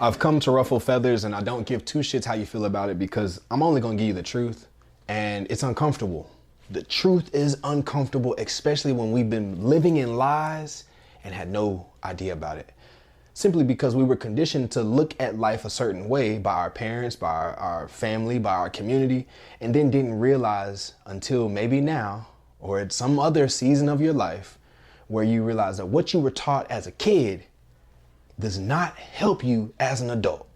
I've come to ruffle feathers, and I don't give two shits how you feel about it, because I'm only gonna give you the truth, and it's uncomfortable. The truth is uncomfortable, especially when we've been living in lies and had no idea about it. Simply because we were conditioned to look at life a certain way by our parents, by our family, by our community, and then didn't realize until maybe now or at some other season of your life where you realize that what you were taught as a kid does not help you as an adult.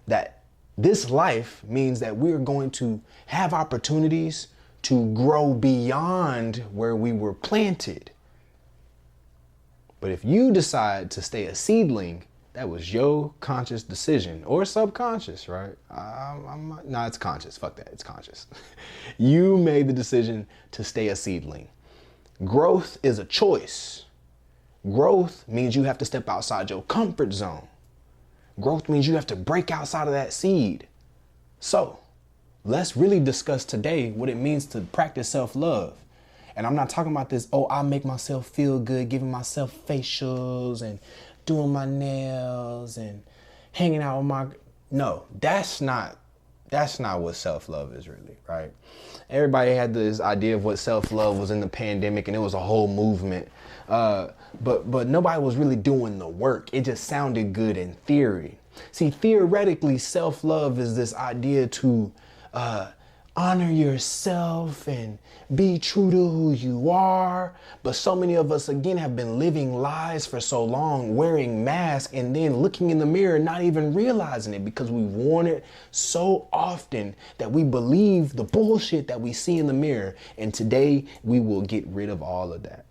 That this life means that we're going to have opportunities to grow beyond where we were planted. But if you decide to stay a seedling, that was your conscious decision, or subconscious, right? No, it's conscious. Fuck that. It's conscious. You made the decision to stay a seedling. Growth is a choice. Growth means you have to step outside your comfort zone. Growth means you have to break outside of that seed. So let's really discuss today what it means to practice self-love. And I'm not talking about this, I make myself feel good, giving myself facials and doing my nails and hanging out with my... No, that's not what self-love is really, right? Everybody had this idea of what self-love was in the pandemic, and it was a whole movement. But nobody was really doing the work. It just sounded good in theory. See, theoretically, self-love is this idea to honor yourself and be true to who you are. But so many of us, again, have been living lies for so long, wearing masks, and then looking in the mirror, not even realizing it, because we've worn it so often that we believe the bullshit that we see in the mirror. And today we will get rid of all of that.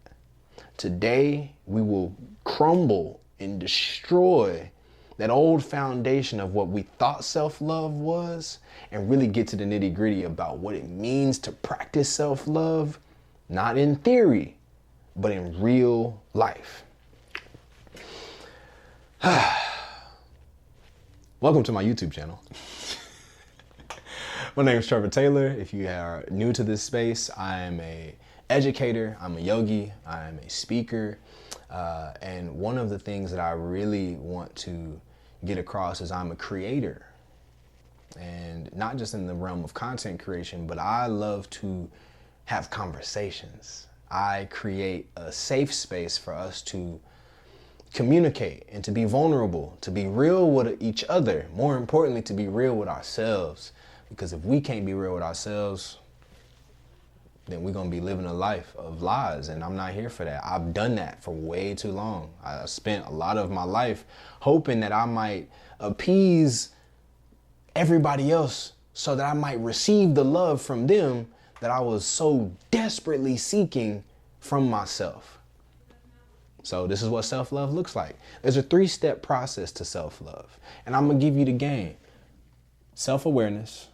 Today we will crumble and destroy that old foundation of what we thought self-love was, and really get to the nitty-gritty about what it means to practice self-love, not in theory, but in real life. Welcome to my YouTube channel. My name is Trevor Taylor. If you are new to this space, I am an educator, I'm a yogi, I'm a speaker, and one of the things that I really want to get across is I'm a creator. And not just in the realm of content creation, but I love to have conversations. I create a safe space for us to communicate and to be vulnerable, to be real with each other. More importantly, to be real with ourselves. Because if we can't be real with ourselves, then we're going to be living a life of lies, and I'm not here for that. I've done that for way too long. I spent a lot of my life hoping that I might appease everybody else so that I might receive the love from them that I was so desperately seeking from myself. So this is what self-love looks like. There's a 3-step process to self-love, and I'm going to give you the game. Self-awareness,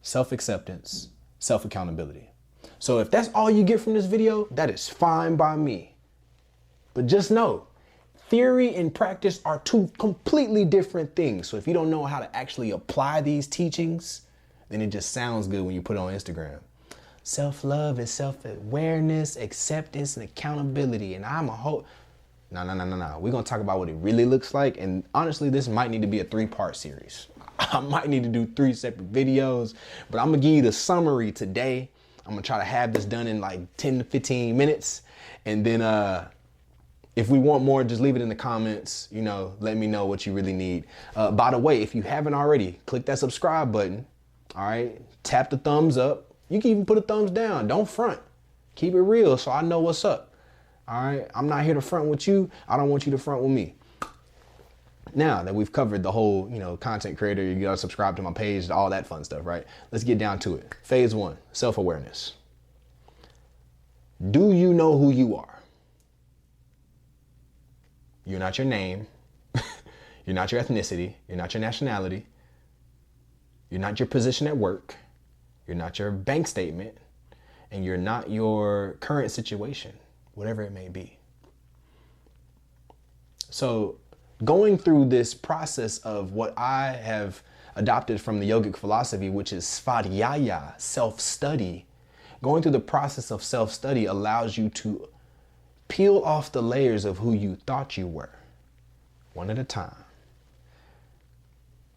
self-acceptance, self-accountability. So if that's all you get from this video, that is fine by me. But just know, theory and practice are two completely different things. So if you don't know how to actually apply these teachings, then it just sounds good when you put it on Instagram. Self-love is self-awareness, acceptance, and accountability. And I'm a whole... No. We're going to talk about what it really looks like. And honestly, this might need to be a 3-part series. I might need to do 3 separate videos, but I'm going to give you the summary today. I'm gonna try to have this done in like 10 to 15 minutes. And then if we want more, just leave it in the comments. Let me know what you really need. By the way, if you haven't already, click that subscribe button. All right, tap the thumbs up. You can even put a thumbs down. Don't front. Keep it real so I know what's up. All right, I'm not here to front with you. I don't want you to front with me. Now that we've covered the whole, content creator, you gotta subscribe to my page, all that fun stuff, right? Let's get down to it. Phase 1, self-awareness. Do you know who you are? You're not your name. You're not your ethnicity. You're not your nationality. You're not your position at work. You're not your bank statement. And you're not your current situation, whatever it may be. So, going through this process of what I have adopted from the yogic philosophy, which is svadhyaya, self-study, going through the process of self-study allows you to peel off the layers of who you thought you were, one at a time.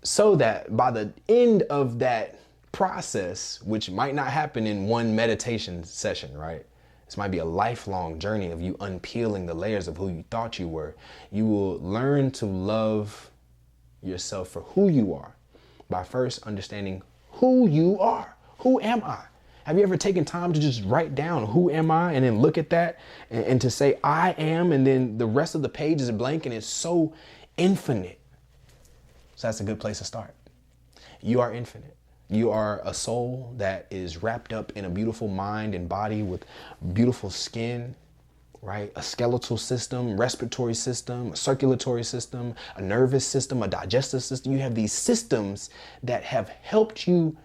so that by the end of that process, which might not happen in one meditation session, right? This might be a lifelong journey of you unpeeling the layers of who you thought you were. You will learn to love yourself for who you are by first understanding who you are. Who am I? Have you ever taken time to just write down who am I and then look at that and to say I am, and then the rest of the page is blank and it's so infinite. So that's a good place to start. You are infinite. You are a soul that is wrapped up in a beautiful mind and body with beautiful skin, right? A skeletal system, respiratory system, a circulatory system, a nervous system, a digestive system. You have these systems that have helped you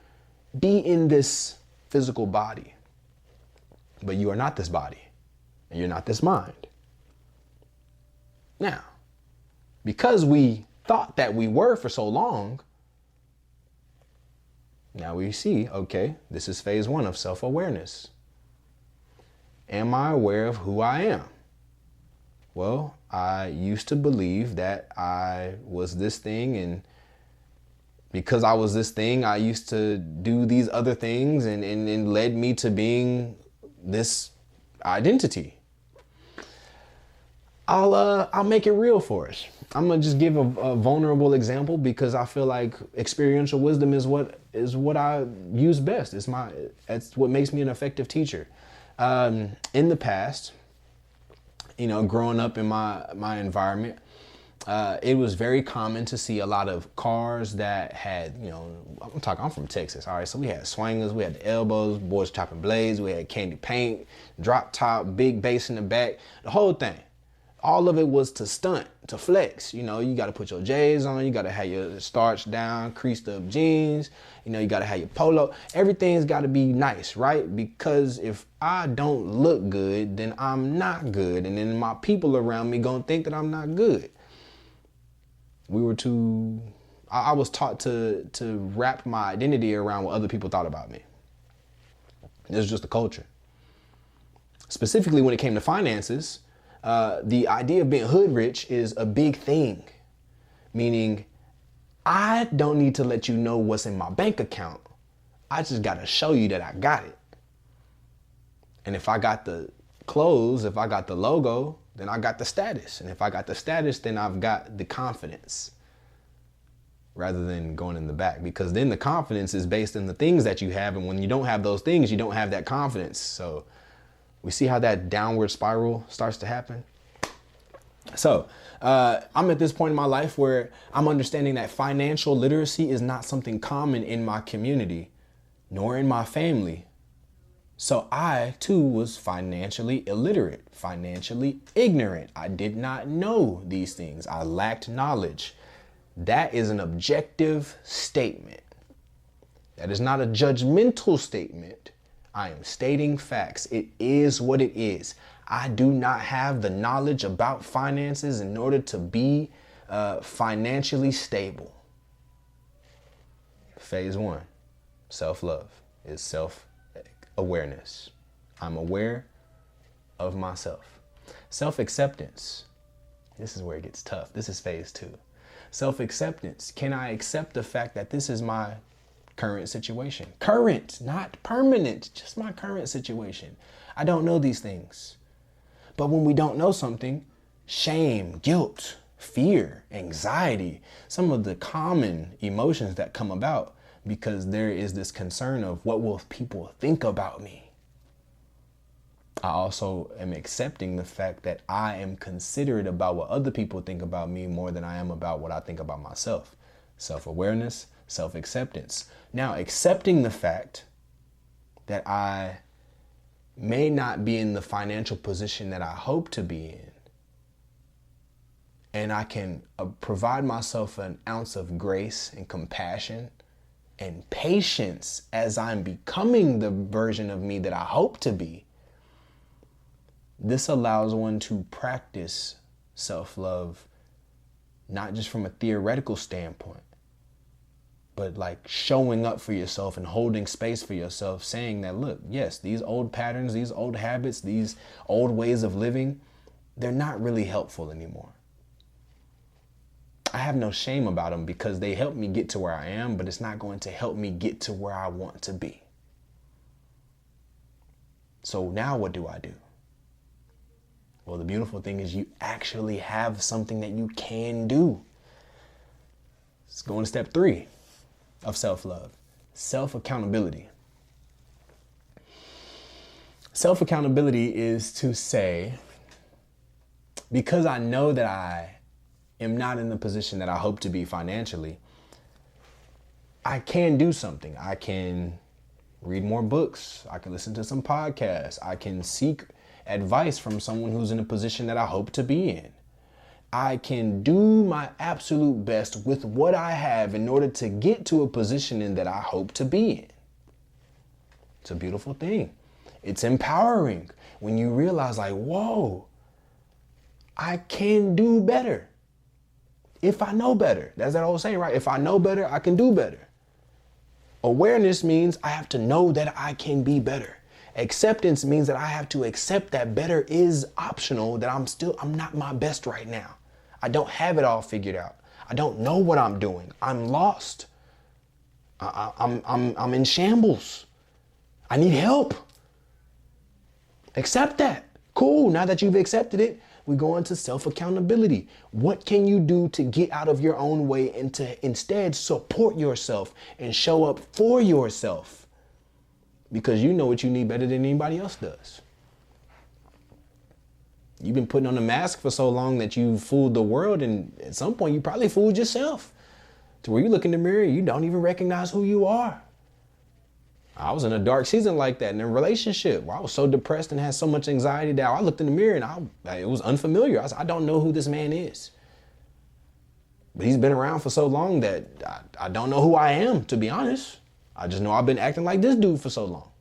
be in this physical body. But you are not this body, and you're not this mind. Now, because we thought that we were for so long, now we see, okay, this is phase one of self-awareness. Am I aware of who I am? Well, I used to believe that I was this thing, and because I was this thing, I used to do these other things, and led me to being this identity. I'll make it real for us. I'm gonna just give a vulnerable example because I feel like experiential wisdom is what I use best. It's what makes me an effective teacher. In the past, growing up in my environment, it was very common to see a lot of cars that had, I'm from Texas. All right. So we had swingers, we had the elbows, boys chopping blades, we had candy paint, drop top, big bass in the back, the whole thing. All of it was to stunt, to flex. You got to put your J's on. You got to have your starch down, creased up jeans. You got to have your polo. Everything's got to be nice, right? Because if I don't look good, then I'm not good. And then my people around me going to think that I'm not good. I was taught to wrap my identity around what other people thought about me. This is just the culture. Specifically when it came to finances, the idea of being hood rich is a big thing, meaning I don't need to let you know what's in my bank account. I just got to show you that I got it. And if I got the clothes, if I got the logo, then I got the status. And if I got the status, then I've got the confidence rather than going in the back, because then the confidence is based in the things that you have. And when you don't have those things, you don't have that confidence. So we see how that downward spiral starts to happen. So I'm at this point in my life where I'm understanding that financial literacy is not something common in my community, nor in my family. So I too was financially illiterate, financially ignorant. I did not know these things. I lacked knowledge. That is an objective statement. That is not a judgmental statement. I am stating facts. It is what it is. I do not have the knowledge about finances in order to be financially stable. Phase one, self-love, is self-awareness. I'm aware of myself. Self-acceptance. This is where it gets tough. This is phase two. Self-acceptance. Can I accept the fact that this is my current situation? Current, not permanent, just my current situation. I don't know these things. But when we don't know something, shame, guilt, fear, anxiety, some of the common emotions that come about because there is this concern of what will people think about me. I also am accepting the fact that I am considerate about what other people think about me more than I am about what I think about myself. Self-awareness, self-acceptance. Now, accepting the fact that I may not be in the financial position that I hope to be in, and I can provide myself an ounce of grace and compassion and patience as I'm becoming the version of me that I hope to be. This allows one to practice self-love, not just from a theoretical standpoint, but like showing up for yourself and holding space for yourself, saying that, look, yes, these old patterns, these old habits, these old ways of living, they're not really helpful anymore. I have no shame about them because they help me get to where I am, but it's not going to help me get to where I want to be. So now what do I do? Well, the beautiful thing is you actually have something that you can do. Let's go into step 3 of self-love, self-accountability. Self-accountability is to say, because I know that I am not in the position that I hope to be financially, I can do something. I can read more books. I can listen to some podcasts. I can seek advice from someone who's in a position that I hope to be in. I can do my absolute best with what I have in order to get to a position that I hope to be in. It's a beautiful thing. It's empowering when you realize like, whoa, I can do better. If I know better, that's that old saying, right? If I know better, I can do better. Awareness means I have to know that I can be better. Acceptance means that I have to accept that better is optional, that I'm not my best right now. I don't have it all figured out. I don't know what I'm doing. I'm lost. I'm in shambles. I need help. Accept that. Cool. Now that you've accepted it, we go into self-accountability. What can you do to get out of your own way and to instead support yourself and show up for yourself? Because you know what you need better than anybody else does. You've been putting on a mask for so long that you fooled the world, and at some point you probably fooled yourself to where you look in the mirror and you don't even recognize who you are. I was in a dark season like that in a relationship where I was so depressed and had so much anxiety that I looked in the mirror and it was unfamiliar. I said, I don't know who this man is. But he's been around for so long that I don't know who I am, to be honest. I just know I've been acting like this dude for so long,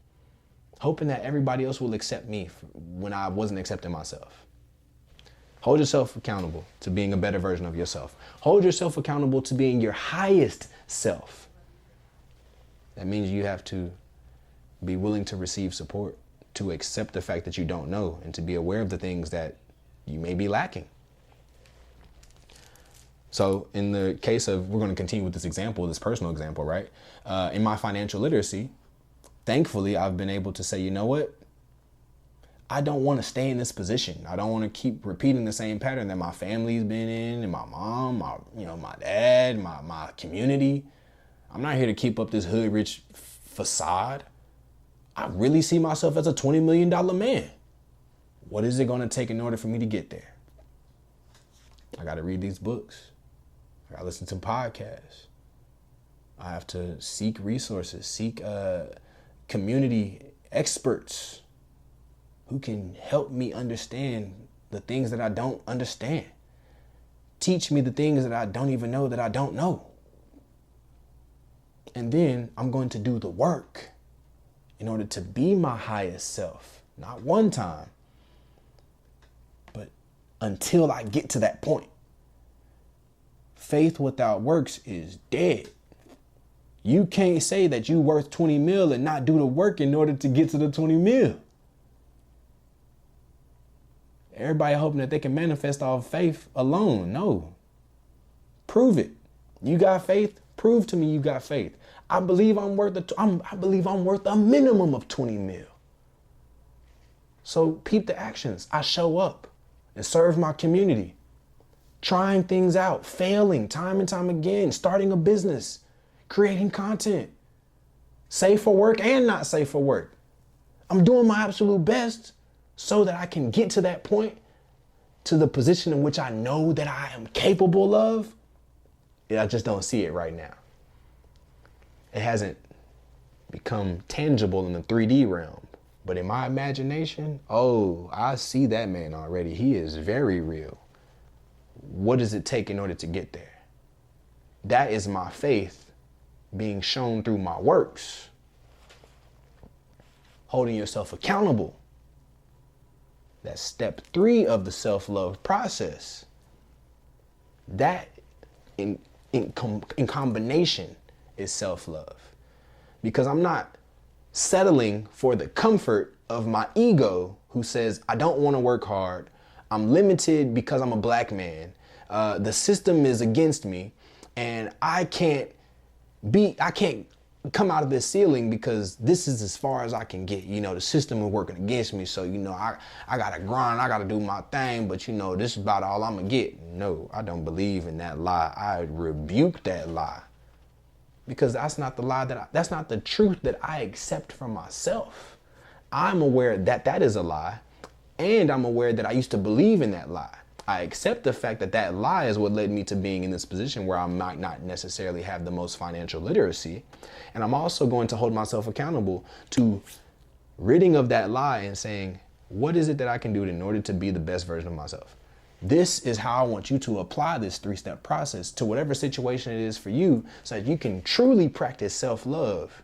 hoping that everybody else will accept me when I wasn't accepting myself. Hold yourself accountable to being a better version of yourself. Hold yourself accountable to being your highest self. That means you have to be willing to receive support, to accept the fact that you don't know, and to be aware of the things that you may be lacking. So in the case of, we're going to continue with this example, this personal example, right? In my financial literacy, thankfully, I've been able to say, you know what? I don't want to stay in this position. I don't want to keep repeating the same pattern that my family's been in, and my mom, my dad, my community. I'm not here to keep up this hood rich facade. I really see myself as a $20 million man. What is it going to take in order for me to get there? I got to read these books. I got to listen to podcasts. I have to seek resources, seek community experts who can help me understand the things that I don't understand. Teach me the things that I don't even know that I don't know. And then I'm going to do the work in order to be my highest self. Not one time, but until I get to that point. Faith without works is dead. You can't say that you worth 20 mil and not do the work in order to get to the 20 mil. Everybody hoping that they can manifest off faith alone. No. Prove it. You got faith? Prove to me you got faith. I believe I'm worth a minimum of 20 mil. So peep the actions. I show up and serve my community, trying things out, failing time and time again, starting a business, creating content, safe for work and not safe for work. I'm doing my absolute best so that I can get to that point, to the position in which I know that I am capable of. I just don't see it right now. It hasn't become tangible in the 3D realm. But in my imagination, oh, I see that man already. He is very real. What does it take in order to get there? That is my faith being shown through my works. Holding yourself accountable. That's step 3 of the self-love process. That in combination is self-love. Because I'm not settling for the comfort of my ego who says, I don't want to work hard. I'm limited because I'm a black man. the system is against me, and I can't come out of this ceiling because this is as far as I can get. You know, the system is working against me. So, you know, I gotta grind, I gotta do my thing, but you know, this is about all I'm gonna get. No, I don't believe in that lie. I rebuke that lie. Because that's not the lie that's not the truth that I accept for myself. I'm aware that that is a lie, and I'm aware that I used to believe in that lie. I accept the fact that that lie is what led me to being in this position where I might not necessarily have the most financial literacy. And I'm also going to hold myself accountable to ridding of that lie and saying, what is it that I can do in order to be the best version of myself? This is how I want you to apply this 3-step process to whatever situation it is for you, so that you can truly practice self-love,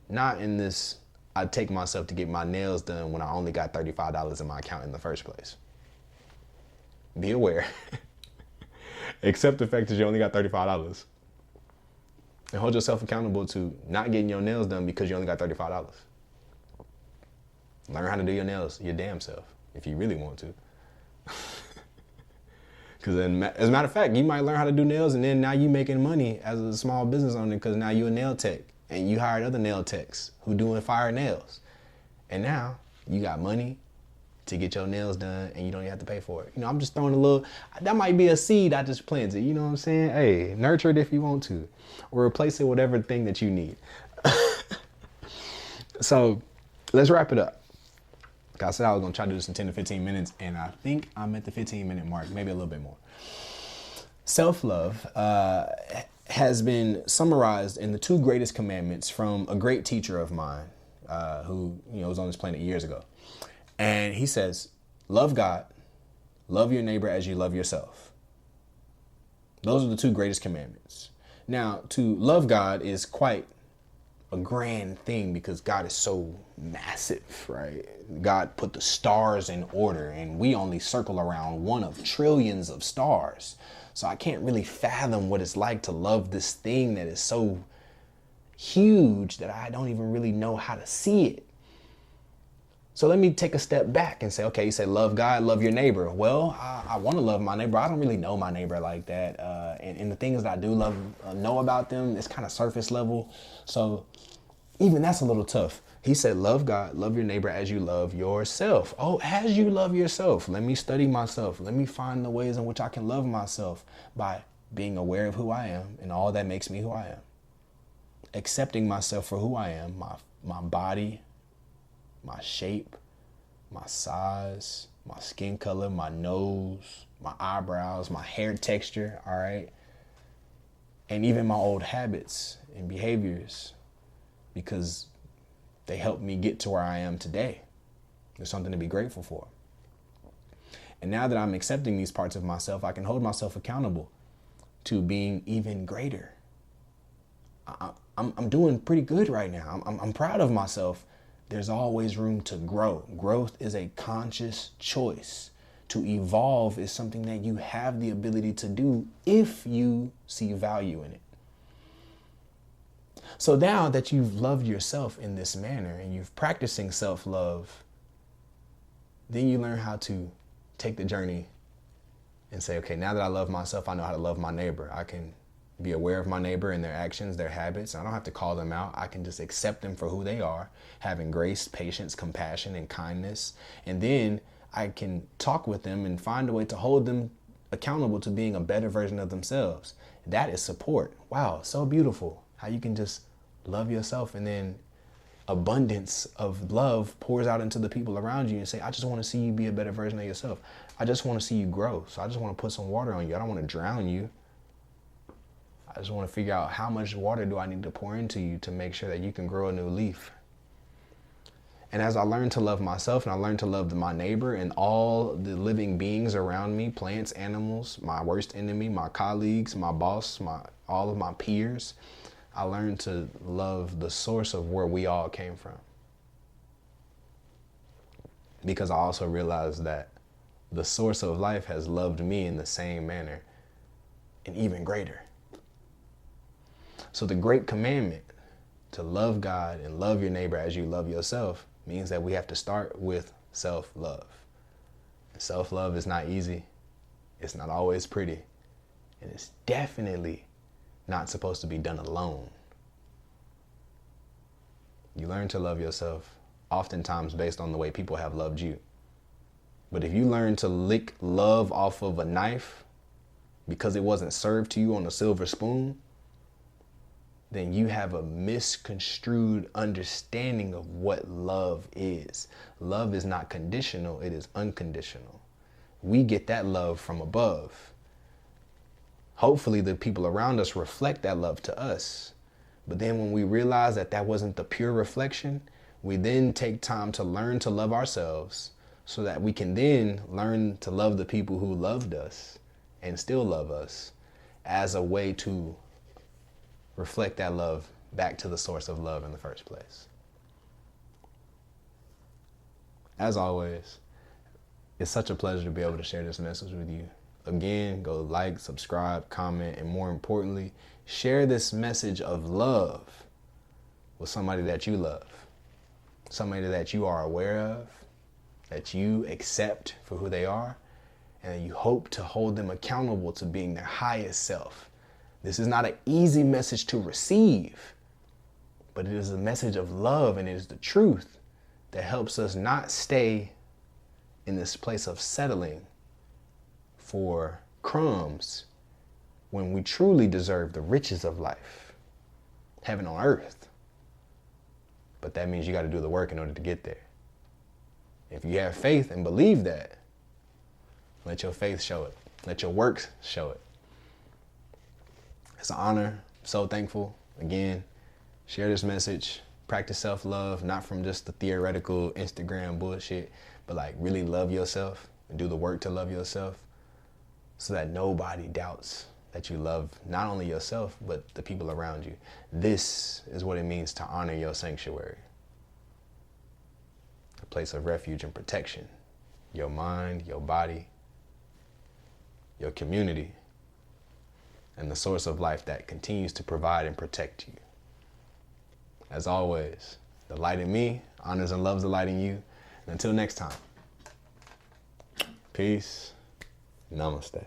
not in this, I take myself to get my nails done when I only got $35 in my account in the first place. Be aware. Accept the fact that you only got $35. And hold yourself accountable to not getting your nails done because you only got $35. Learn how to do your nails your damn self if you really want to. Because as a matter of fact, you might learn how to do nails, and then now you making money as a small business owner because now you a nail tech and you hired other nail techs who doing fire nails. And now you got money to get your nails done and you don't even have to pay for it. You know, I'm just throwing a little, that might be a seed I just planted, you know what I'm saying? Hey, nurture it if you want to, or replace it with whatever thing that you need. So let's wrap it up. Like I said, I was gonna try to do this in 10 to 15 minutes, and I think I'm at the 15-minute mark, maybe a little bit more. Self-love has been summarized in the 2 greatest commandments from a great teacher of mine who, you know, was on this planet years ago. And he says, love God, love your neighbor as you love yourself. Those are the 2 greatest commandments. Now, to love God is quite a grand thing because God is so massive, right? God put the stars in order, and we only circle around one of trillions of stars. So I can't really fathom what it's like to love this thing that is so huge that I don't even really know how to see it. So let me take a step back and say, okay, you say love God, love your neighbor. Well, I want to love my neighbor. I don't really know my neighbor like that. And the things that I do know about them, it's kind of surface level. So even that's a little tough. He said, love God, love your neighbor as you love yourself. Oh, as you love yourself. Let me study myself. Let me find the ways in which I can love myself by being aware of who I am and all that makes me who I am. Accepting myself for who I am, my body, my shape, my size, my skin color, my nose, my eyebrows, my hair texture, all right? And even my old habits and behaviors, because they helped me get to where I am today. There's something to be grateful for. And now that I'm accepting these parts of myself, I can hold myself accountable to being even greater. I'm doing pretty good right now. I'm proud of myself. There's always room to grow. Growth is a conscious choice. To evolve is something that you have the ability to do if you see value in it. So now that you've loved yourself in this manner and you've practicing self-love, then you learn how to take the journey and say, okay, now that I love myself, I know how to love my neighbor. I can be aware of my neighbor and their actions, their habits. I don't have to call them out. I can just accept them for who they are, having grace, patience, compassion, and kindness. And then I can talk with them and find a way to hold them accountable to being a better version of themselves. That is support. Wow, so beautiful how you can just love yourself and then abundance of love pours out into the people around you and say, I just want to see you be a better version of yourself. I just want to see you grow. So I just want to put some water on you. I don't want to drown you. I just want to figure out how much water do I need to pour into you to make sure that you can grow a new leaf. And as I learn to love myself and I learn to love my neighbor and all the living beings around me, plants, animals, my worst enemy, my colleagues, my boss, all of my peers, I learned to love the source of where we all came from. Because I also realized that the source of life has loved me in the same manner and even greater. So the great commandment to love God and love your neighbor as you love yourself means that we have to start with self-love. Self-love is not easy. It's not always pretty. And it's definitely not supposed to be done alone. You learn to love yourself oftentimes based on the way people have loved you. But if you learn to lick love off of a knife because it wasn't served to you on a silver spoon, then you have a misconstrued understanding of what love is. Love is not conditional, it is unconditional. We get that love from above. Hopefully the people around us reflect that love to us. But then when we realize that that wasn't the pure reflection, we then take time to learn to love ourselves so that we can then learn to love the people who loved us and still love us as a way to reflect that love back to the source of love in the first place. As always, it's such a pleasure to be able to share this message with you. Again, go like, subscribe, comment, and more importantly, share this message of love with somebody that you love, somebody that you are aware of, that you accept for who they are, and you hope to hold them accountable to being their highest self. This is not an easy message to receive, but it is a message of love, and it is the truth that helps us not stay in this place of settling for crumbs when we truly deserve the riches of life, heaven on earth. But that means you got to do the work in order to get there. If you have faith and believe that, let your faith show it. Let your works show it. It's an honor. I'm so thankful. Again, share this message. Practice self-love, not from just the theoretical Instagram bullshit, but like really love yourself and do the work to love yourself so that nobody doubts that you love not only yourself, but the people around you. This is what it means to honor your sanctuary. A place of refuge and protection. Your mind, your body, your community, and the source of life that continues to provide and protect you. As always, the light in me honors and loves the light in you. And until next time, peace, namaste.